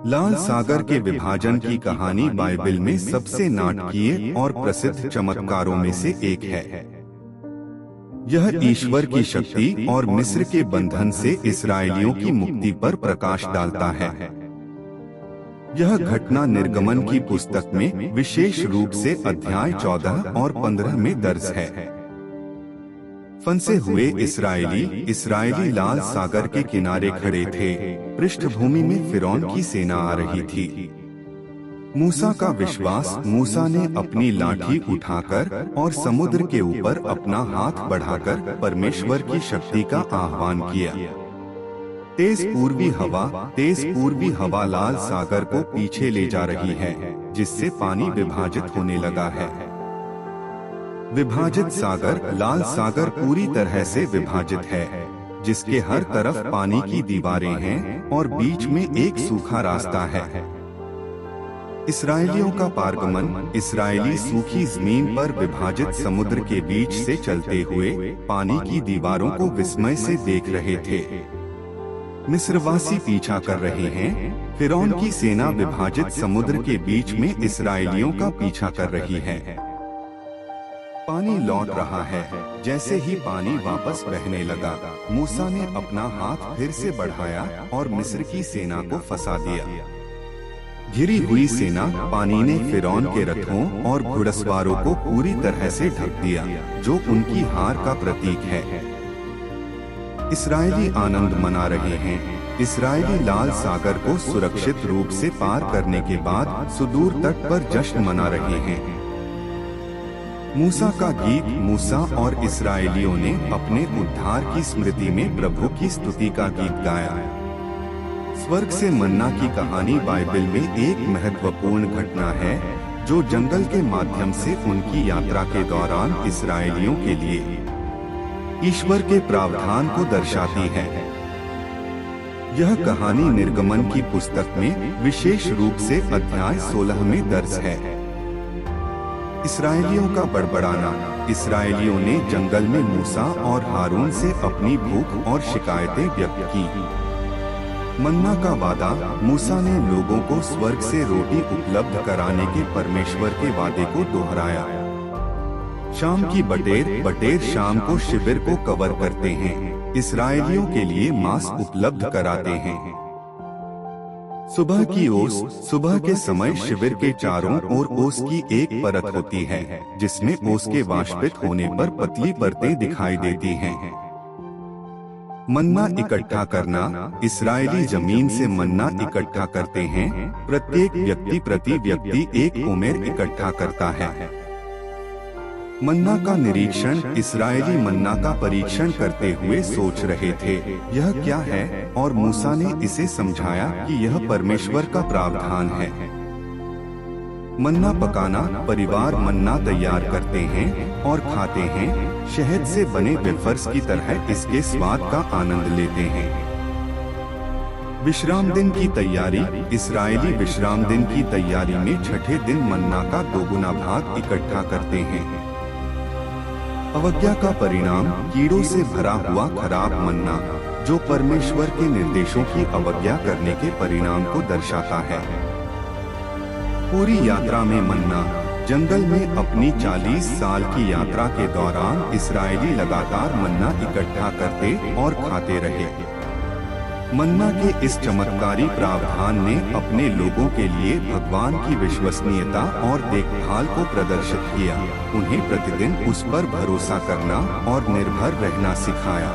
लाल सागर के विभाजन की कहानी बाइबल में सबसे नाटकीय और प्रसिद्ध चमत्कारों में से एक है। यह ईश्वर की शक्ति और मिस्र के बंधन से इस्राएलियों की मुक्ति पर प्रकाश डालता है। यह घटना निर्गमन की पुस्तक में विशेष रूप से अध्याय 14 और 15 में दर्ज है। फंसे हुए इस्राएली लाल सागर के किनारे खड़े थे। पृष्ठभूमि में फिरौन की सेना आ रही थी। मूसा का विश्वास, मूसा ने अपनी लाठी उठाकर और समुद्र के ऊपर अपना हाथ बढ़ाकर परमेश्वर की शक्ति का आह्वान किया। तेज पूर्वी हवा लाल सागर को पीछे ले जा रही है, जिससे पानी विभाजित होने लगा है। विभाजित सागर, लाल सागर पूरी तरह से विभाजित है, जिसके हर तरफ पानी की दीवारें हैं और बीच में एक सूखा रास्ता है। इस्राएलियों का पारगमन, इस्राएली सूखी जमीन पर विभाजित समुद्र के बीच से चलते हुए पानी की दीवारों को विस्मय से देख रहे थे। मिस्रवासी पीछा कर रहे हैं। फिरौन की सेना विभाजित समुद्र के बीच में इस्राएलियों का पीछा कर रही है। पानी लौट रहा है। जैसे ही पानी वापस बहने लगा, मूसा ने अपना हाथ फिर से बढ़ाया और मिस्र की सेना को फंसा दिया। घिरी हुई सेना, पानी ने फिरौन के रथों और घुड़सवारों को पूरी तरह से ढक दिया, जो उनकी हार का प्रतीक है। इस्राएली आनंद मना रहे हैं। इस्राएली लाल सागर को सुरक्षित रूप से पार करने के बाद सुदूर तट पर जश्न मना रहे हैं। मूसा का गीत, मूसा और इस्राएलियों ने अपने उद्धार की स्मृति में प्रभु की स्तुति का गीत गाया। स्वर्ग से मन्ना की कहानी बाइबल में एक महत्वपूर्ण घटना है, जो जंगल के माध्यम से उनकी यात्रा के दौरान इस्राएलियों के लिए ईश्वर के प्रावधान को दर्शाती है। यह कहानी निर्गमन की पुस्तक में विशेष रूप से अध्याय 16 में दर्ज है। इस्राएलियों का बड़बड़ाना। इस्राएलियों ने जंगल में मूसा और हारून से अपनी भूख और शिकायतें व्यक्त की। मन्ना का वादा। मूसा ने लोगों को स्वर्ग से रोटी उपलब्ध कराने के परमेश्वर के वादे को दोहराया। शाम की बटेर शाम को शिविर को कवर करते हैं, इस्राएलियों के लिए मांस उपलब्ध कराते हैं। सुबह की ओस। सुबह के समय शिविर के चारों ओर ओस की एक परत होती है, जिसमें ओस के वाष्पित होने पर पतली परतें दिखाई देती हैं। मन्ना इकट्ठा करना। इस्राएली जमीन से मन्ना इकट्ठा करते हैं। प्रत्येक प्रति व्यक्ति एक ओमेर इकट्ठा करता है। मन्ना का निरीक्षण। इस्राएली मन्ना का परीक्षण करते हुए सोच रहे थे, यह क्या है, और मूसा ने इसे समझाया कि यह परमेश्वर का प्रावधान है। मन्ना पकाना। परिवार मन्ना तैयार करते हैं और खाते हैं। शहद से बने वेफर्स की तरह इसके स्वाद का आनंद लेते हैं। विश्राम दिन की तैयारी। इस्राएली विश्राम दिन की तैयारी में छठे दिन मन्ना का दोगुना भाग इकट्ठा करते हैं। अवज्ञा का परिणाम। कीड़ों से भरा हुआ खराब मन्ना, जो परमेश्वर के निर्देशों की अवज्ञा करने के परिणाम को दर्शाता है। पूरी यात्रा में मन्ना। जंगल में अपनी 40 साल की यात्रा के दौरान इस्राएली लगातार मन्ना इकट्ठा करते और खाते रहे। मन्ना के इस चमत्कारी प्रावधान ने अपने लोगों के लिए भगवान की विश्वसनीयता और देखभाल को प्रदर्शित किया। उन्हें प्रतिदिन उस पर भरोसा करना और निर्भर रहना सिखाया।